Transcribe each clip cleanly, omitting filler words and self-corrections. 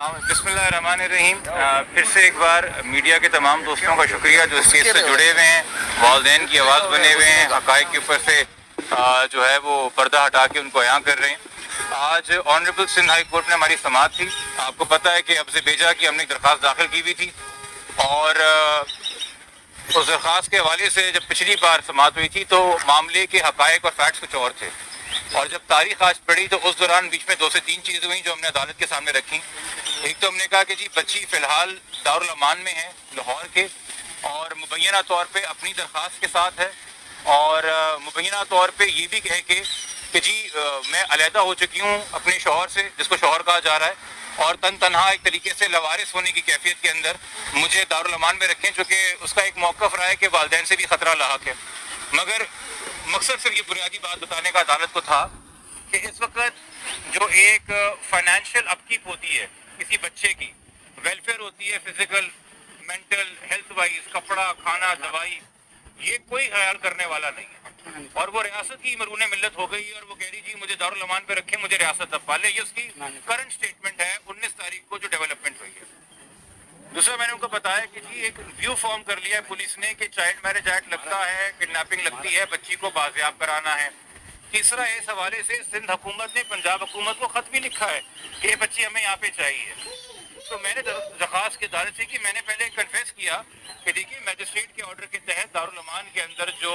बिस्मिल्लाहिर्रहमानिर्रहीम। फिर से एक बार मीडिया के तमाम दोस्तों का शुक्रिया जो इस केस से जुड़े हुए हैं, वालिदैन की आवाज़ बने हुए हैं, हक़ाइक़ के ऊपर से जो है वो पर्दा हटा के उनको अयां कर रहे हैं। आज ऑनरेबल सिंध हाई कोर्ट में हमारी समाअत थी। आपको पता है कि अब्ज़ बेजा की हमने दरख्वास्त दाखिल की हुई थी और उस दरख्वास्त के हवाले से जब पिछली बार समाअत हुई थी तो मामले के हक़ाइक़ और फैक्ट्स कुछ और थे, और जब तारीख आज पड़ी तो उस दौरान बीच में 2 से 3 चीज़ें हुई जो हमने अदालत के सामने रखी। एक तो हमने कहा कि जी बच्ची फ़िलहाल दारुल अमान में है लाहौर के, और मुबैना तौर पे अपनी दरख्वास्त के साथ है, और मुबैना तौर पे ये भी कह के कि जी मैं अलहदा हो चुकी हूँ अपने शौहर से, जिसको शौहर कहा जा रहा है, और तनहा एक तरीके से लवारिस होने की कैफियत के अंदर मुझे दारुल अमान में रखें, चूँकि उसका एक मौक़िफ़ रहा है कि वालिदैन से भी ख़तरा लाहक है। मगर मकसद सिर्फ ये बुनियादी बात बताने का अदालत को था कि इस वक्त जो एक फाइनेंशियल अपकीप होती है किसी बच्चे की, वेलफेयर होती है फिजिकल मेंटल हेल्थ वाइज, कपड़ा खाना दवाई, ये कोई ख्याल करने वाला नहीं है। और वो रियासत की मरून मिल्लत हो गई और वो कह रही जी मुझे दारुल अमान पे रखें, मुझे रियासत अब पाले। ये उसकी करंट स्टेटमेंट है 19 तारीख को जो डेवलपमेंट हुई है। दूसरा, मैंने उनको बताया कि जी एक व्यू फॉर्म कर लिया है पुलिस ने कि चाइल्ड मैरिज एक्ट लगता है, किडनैपिंग लगती है, बच्ची को बाजियाब कराना है। तीसरा, इस हवाले से सिंध हुकूमत ने पंजाब हुकूमत को खत भी लिखा है कि ये बच्ची हमें यहाँ पे चाहिए। तो मैंने दरख्वास्त की अदालत से कि मैंने पहले कन्फेस किया कि देखिए मैजिस्ट्रेट के ऑर्डर के तहत दारुल अमान के अंदर जो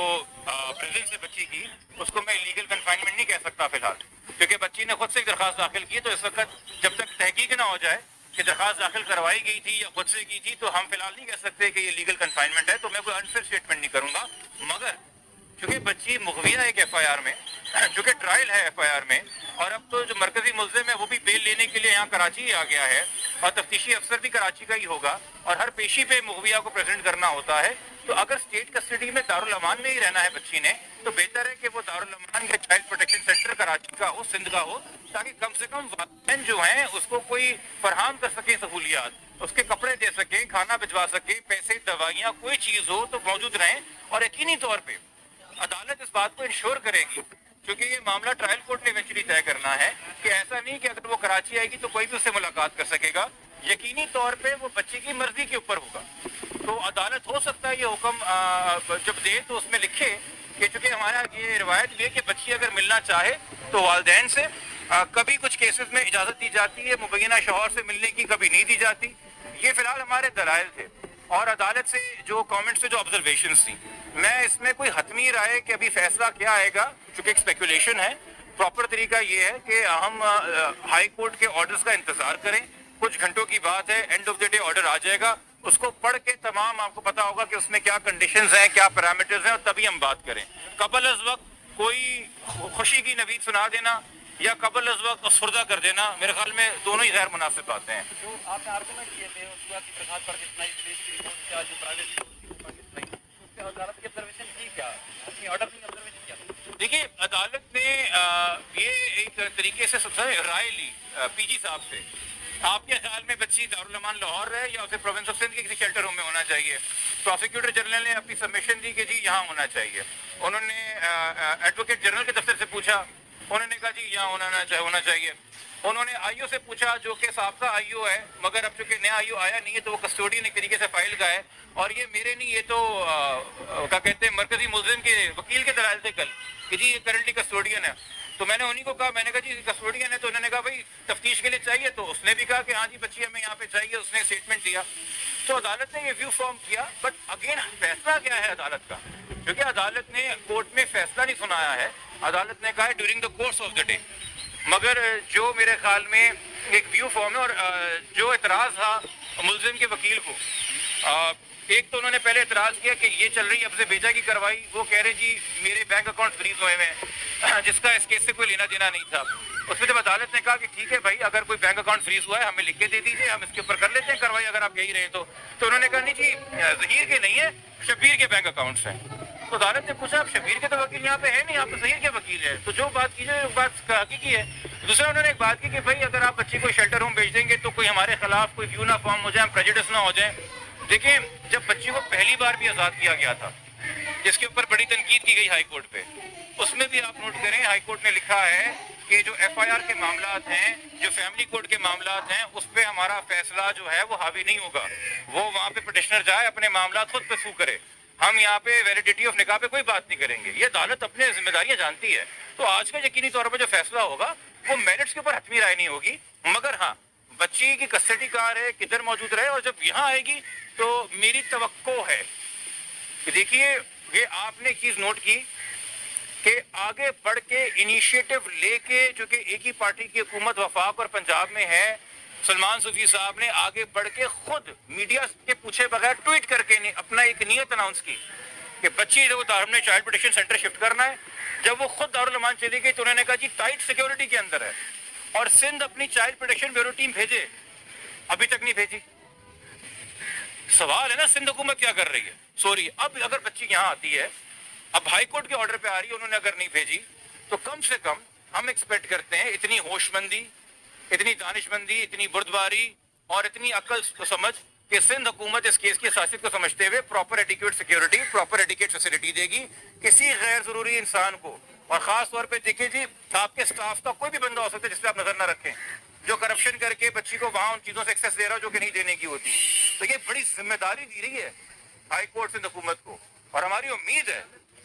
प्रेजेंस है बच्ची की, उसको मैं इलीगल कन्फाइनमेंट नहीं कह सकता फिलहाल, क्योंकि बच्ची ने खुद से एक दरख्वास्त दाखिल की। तो इस वक्त जब तक तहकीक ना हो जाए कि दरख्वास्त दाखिल करवाई गई थी या खुद से की थी, तो हम फिलहाल नहीं कह सकते कि ये लीगल कन्फाइनमेंट है। तो मैं कोई अनफेयर स्टेटमेंट नहीं करूंगा। मगर चूंकि बच्ची मुखबिया है एक FIR में, चूंकि ट्रायल है FIR में, और अब तो जो मरकजी मुल्ज़िम है वो भी बेल लेने के लिए यहाँ कराची आ गया है, और तफ्तीशी अफसर भी कराची का ही होगा, और हर पेशी पे मुखबिया को प्रेजेंट करना होता है। तो अगर स्टेट कस्टडी में दारुल अमान में ही रहना है बच्ची ने, तो बेहतर है कि वो दारुल अमान या चाइल्ड प्रोटेक्शन सेंटर कराची का हो, सिंध का हो, ताकि कम से कम वालिदैन जो हैं उसको कोई फरहम कर सके सहूलियात, उसके कपड़े दे सके, खाना भिजवा सके, पैसे दवाइयाँ कोई चीज़ हो तो मौजूद रहें। और यकीनी तौर पर अदालत इस बात को इंश्योर करेगी, क्योंकि ये मामला ट्रायल कोर्ट ने इवेंचुअली तय करना है कि ऐसा नहीं कि अगर वो कराची आएगी तो कोई भी उससे मुलाकात कर सकेगा। यकीनी तौर पे वो बच्चे की मर्जी के ऊपर होगा। तो अदालत हो सकता है ये हुक्म जब दे तो उसमें लिखे कि चूंकि हमारा ये रिवायत भी है कि बच्ची अगर मिलना चाहे तो वालिदैन से कभी कुछ केसेस में इजाज़त दी जाती है, मुबैना शौहर से मिलने की कभी नहीं दी जाती। ये फिलहाल हमारे दलाइल थे, और अदालत से जो कमेंट्स थे, जो ऑब्जर्वेशंस थी, मैं इसमें कोई हतमी राय कि अभी फैसला क्या आएगा, चूंकि एक स्पेकुलेशन है। प्रॉपर तरीका ये है कि हम हाई कोर्ट के ऑर्डर्स का इंतजार करें। कुछ घंटों की बात है, end of the day order आ जाएगा, उसको पढ़ के तमाम आपको पता होगा कि उसमें क्या कंडीशंस हैं, क्या पैरामीटर्स हैं, और तभी हम बात करें। कबल अज़ वक्त कोई खुशी की नवीद सुना देना या कबल अज़ वक्त असुर्दा कर देना, मेरे ख्याल में दोनों ही गैर मुनासिब बातें हैं। जो आपने आर्गूमेंट किए थे उस बात की दरखास्त पढ़ के सुनाई, पुलिस की रिपोर्ट क्या, जो प्राइवेसी पढ़ के सुनाई, उसके अदालत की ऑब्जर्वेशन की क्या, अपनी ऑर्डर की ऑब्जर्वेशन क्या? देखिए, अदालत ने ये एक तरीके से सबसे राय ली PG साहब से। आपके ख्याल में बच्ची दारुल अमान लाहौर है या उसे प्रोविंस ऑफ सिंध के किसी शेल्टर होम में होना चाहिए? प्रोसिक्यूटर जनरल ने अपनी सबमिशन दी कि जी यहाँ होना चाहिए। उन्होंने एडवोकेट जनरल के दफ्तर से पूछा, उन्होंने कहा जी यहाँ होना चाहिए। उन्होंने IO से पूछा, जो कि साबका IO है, मगर अब चूंकि नया IO आया नहीं है तो वो कस्टोडियन एक तरीके से फाइल का है, और ये मेरे नहीं, ये तो क्या कहते हैं मरकजी मुल्ज़िम के वकील के दलाइल थे कल कि जी ये करंटली कस्टोडियन है। तो मैंने उन्हीं को कहा, मैंने कहा जी कस्टोडियन है, तो उन्होंने कहा भाई तफ्तीश के लिए चाहिए, तो उसने भी कहा कि हाँ जी बच्ची हमें यहाँ पे चाहिए, उसने स्टेटमेंट दिया। तो अदालत ने ये व्यू फॉर्म किया। बट अगेन फैसला क्या है अदालत का, क्योंकि अदालत ने कोर्ट में फैसला नहीं सुनाया है। अदालत ने कहा है during the course of the day, मगर जो मेरे ख्याल में एक व्यू फॉर्म है। और जो एतराज़ था मुल्ज़िम के वकील को, एक तो उन्होंने पहले एतराज़ किया कि ये चल रही अब्ज़ बेजा की कार्रवाई, वो कह रहे जी मेरे बैंक अकाउंट फ्रीज हुए हैं, जिसका इस केस से कोई लेना देना नहीं था। उसमें जब अदालत ने कहा कि ठीक है भाई, अगर कोई बैंक अकाउंट फ्रीज हुआ है हमें लिख के दे दीजिए, हम इसके ऊपर कर लेते हैं कार्रवाई, अगर आप यही रहे तो उन्होंने कहा नहीं जी ज़हीर के नहीं है, शब्बीर के बैंक अकाउंट्स हैं। तो अदालत ने पूछा आप शब्बीर के तो वकील यहाँ पे है नहीं, आप तो ज़हीर के वकील है, तो जो बात कीजिए वो बात हकीकी है। दूसरा, उन्होंने एक बात की कि भाई अगर आप बच्ची को शेल्टर होम भेज देंगे तो कोई हमारे खिलाफ कोई व्यू ना फॉर्म हो जाए, प्रेजुडिस ना हो जाए। देखिए, जब बच्ची को पहली बार भी आज़ाद किया गया था, जिसके ऊपर बड़ी तनकीद की गई हाई कोर्ट पे, उसमें भी आप नोट करें हाई कोर्ट ने लिखा है کہ جو ایف آئی آر کے معاملات ہیں، جو فیملی کورٹ کے معاملات ہیں، اس پہ ہمارا فیصلہ جو ہے وہ حاوی نہیں ہوگا. وہ وہاں پہ پٹیشنر جائے، اپنے معاملات خود پرسو کرے. ہم یہاں پہ ویلیڈیٹی آف نکاح پہ کوئی بات نہیں کریں گے. یہ عدالت اپنے ذمہ داریاں جانتی ہے. تو آج کا یقینی طور پر جو فیصلہ ہوگا وہ میرٹس کے اوپر حتمی رائے نہیں ہوگی، مگر ہاں بچی کی کسٹڈی کہاں رہے، کدھر موجود رہے، اور جب یہاں آئے گی تو میری توقع ہے کہ دیکھیے یہ آپ نے ایک چیز نوٹ کی کہ آگے بڑھ کے انیشیٹو لے کے، چونکہ ایک ہی پارٹی کی حکومت وفاق اور پنجاب میں ہے، سلمان صوفی صاحب نے آگے بڑھ کے خود میڈیا کے پوچھے بغیر ٹویٹ کر کے اپنا ایک نیت اناؤنس کی کہ بچی جو ہم نے چائلڈ پروٹیکشن سینٹر شفٹ کرنا ہے. جب وہ خود دارالمان چلی گئی تو انہوں نے کہا جی ٹائٹ سیکیورٹی کے اندر ہے، اور سندھ اپنی چائلڈ پروٹیکشن بیورو ٹیم بھیجے، ابھی تک نہیں بھیجی. سوال ہے نا سندھ حکومت کیا کر رہی ہے. سوری، اب اگر بچی یہاں آتی ہے، اب ہائی کورٹ کے آرڈر پہ آ رہی ہے، انہوں نے اگر نہیں بھیجی تو کم سے کم ہم ایکسپیکٹ کرتے ہیں اتنی ہوش مندی، اتنی دانش مندی، اتنی بردباری اور اتنی عقل کو سمجھ کہ سندھ حکومت اس کیس کی حساسیت کو سمجھتے ہوئے proper adequate security, proper adequate facility دے گی کسی غیر ضروری انسان کو. اور خاص طور پہ دیکھیے جی، آپ کے سٹاف کا کوئی بھی بندہ ہو سکتا ہے جس پہ آپ نظر نہ رکھیں، جو کرپشن کر کے بچی کو وہاں ان چیزوں سے ایکسیس دے رہا ہو جو کہ نہیں دینے کی ہوتی. تو یہ بڑی ذمہ داری دی رہی ہے ہائی کورٹ سندھ حکومت کو، اور ہماری امید ہے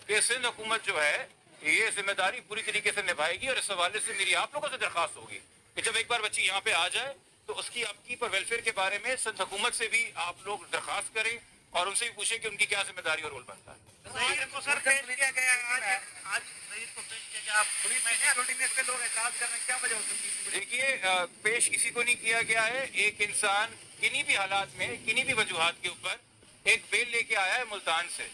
کہ سندھ حکومت جو ہے یہ ذمہ داری پوری طریقے سے نبھائے گی. اور اس حوالے سے میری آپ لوگوں سے درخواست ہوگی کہ جب ایک بار بچی یہاں پہ آ جائے تو اس کی اپ کیپ اور ویلفیئر کے بارے میں سندھ حکومت سے بھی آپ لوگ درخواست کریں اور ان سے بھی پوچھیں کہ ان کی کیا ذمہ داری اور رول بنتا ہے. سعید کو سر پیش کیا گیا آج سعید کو پیش کیا گیا، آپ پولیس پہ لوگ اعتراض کر رہے ہیں، کیا وجہ ہو سکتی ہے؟ دیکھیے پیش کسی کو نہیں کیا گیا ہے. ایک انسان کنی بھی حالات میں، کنی بھی وجوہات کے اوپر ایک بیل لے کے آیا ہے ملتان سے،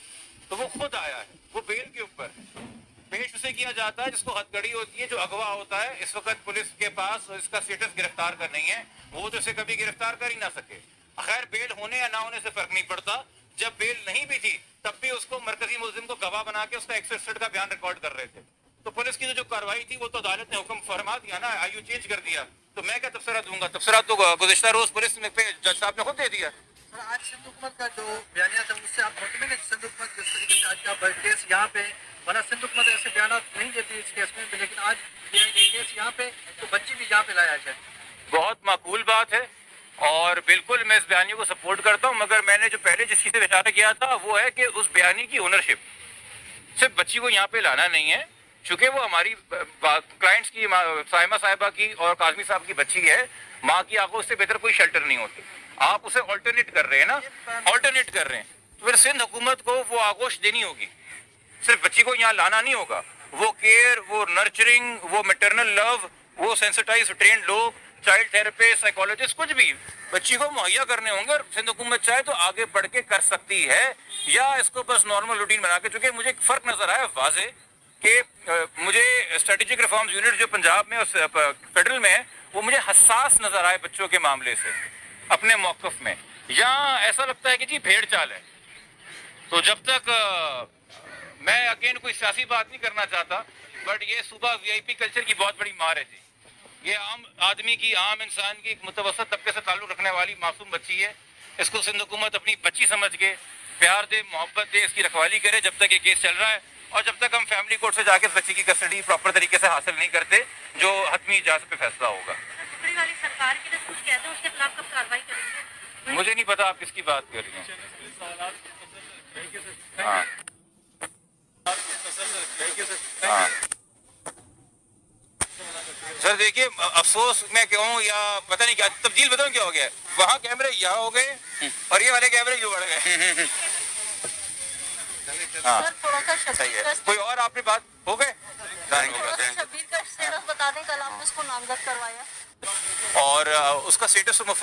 تو وہ خود آیا ہے، وہ بیل کے اوپر ہے. پیش اسے کیا جاتا ہے جس کو ہتھکڑی ہوتی ہے، جو اغوا ہوتا ہے. اس وقت پولیس کے پاس اس کا سٹیٹس گرفتار کا نہیں ہے، وہ تو اسے کبھی گرفتار کر ہی نہ سکے. خیر بیل ہونے یا نہ ہونے سے فرق نہیں پڑتا. جب بیل نہیں بھی تھی تب بھی اس کو مرکزی ملزم کو گواہ بنا کے اس کا 161 کا بیان ریکارڈ کر رہے تھے. تو پولیس کی جو کارروائی تھی وہ تو عدالت نے حکم فرما دیا نا، آئی یو چینج کر دیا. تو میں کیا تبصرہ دوں گا؟ تبصرہ تو گزشتہ روز پولیس میں پہ جج صاحب نے خود دے دیا. سر آج سندھ حکومت کا جو بیانیہ تھا اس سے آپ مطمئن ہیں؟ سندھ حکومت جس طریقے سے آج کا کیس یہاں پہ، ورنہ سندھ حکومت ایسے بیانات نہیں دیتی اس کیس میں، لیکن آج کیس یہاں پہ تو بچی بھی یہاں پہ لایا جائے. بہت معقول بات ہے اور بالکل میں اس بیانیے کو سپورٹ کرتا ہوں. مگر میں نے جو پہلے جس چیز سے اشارہ کیا تھا وہ ہے کہ اس بیانی کی اونرشپ صرف بچی کو یہاں پہ لانا نہیں ہے، چونکہ وہ ہماری کلائنٹس کی سائمہ صاحبہ کی اور کاظمی صاحب کی بچی ہے. ماں کی آنکھوں سے بہتر کوئی شیلٹر نہیں ہوتی. آپ اسے آلٹرنیٹ کر رہے ہیں نا، آلٹرنیٹ کر رہے ہیں، تو پھر سندھ حکومت کو وہ آگوش دینی ہوگی. صرف بچی کو یہاں لانا نہیں ہوگا، وہ کیئر، وہ نرچرنگ، وہ میٹرنل لو، وہ سینسٹائز ٹرینڈ لوگ، چائلڈ تھراپسٹ، سائیکالوجسٹ، کچھ بھی بچی کو مہیا کرنے ہوں گے. اور سندھ حکومت چاہے تو آگے بڑھ کے کر سکتی ہے، یا اس کو بس نارمل روٹین بنا کے. چونکہ مجھے ایک فرق نظر آیا واضح کہ مجھے اسٹریٹجک ریفارمز یونٹ جو پنجاب میں اور فیڈرل میں ہے وہ مجھے حساس نظر آئے بچوں کے معاملے سے اپنے موقف میں. یہاں ایسا لگتا ہے کہ جی بھیڑ چال ہے. تو جب تک میں اگین کوئی سیاسی بات نہیں کرنا چاہتا، بٹ یہ صوبہ وی آئی پی کلچر کی بہت بڑی مار ہے جی. یہ عام آدمی کی، عام انسان کی، ایک متوسط طبقے سے تعلق رکھنے والی معصوم بچی ہے. اس کو سندھ حکومت اپنی بچی سمجھ کے پیار دے، محبت دے، اس کی رکھوالی کرے جب تک یہ کیس چل رہا ہے، اور جب تک ہم فیملی کورٹ سے جا کے اس بچی کی کسٹڈی پراپر طریقے سے حاصل نہیں کرتے جو حتمی اجازت پہ فیصلہ ہوگا. سرکار کی جو کچھ کہتے ہیں اس کے خلاف کب کارروائی کریں گے؟ مجھے نہیں پتا آپ کس کی بات کر رہی ہیں. ہاں ہاں سر دیکھیے، افسوس میں کہوں یا پتہ نہیں کیا تبدیل بتاؤں کیا ہو گیا. وہاں کیمرے یہاں ہو گئے اور یہ والے کیمرے یوں بڑھ گئے. ہاں سر تھوڑا سا صحیح شبیر ہے. کوئی اور آپ نے بات ہو گئے؟ شبیر کا اسٹیٹس بتا دیں، کل آپ نے اس کو نامزد کروایا اور اس کا اسٹیٹس تو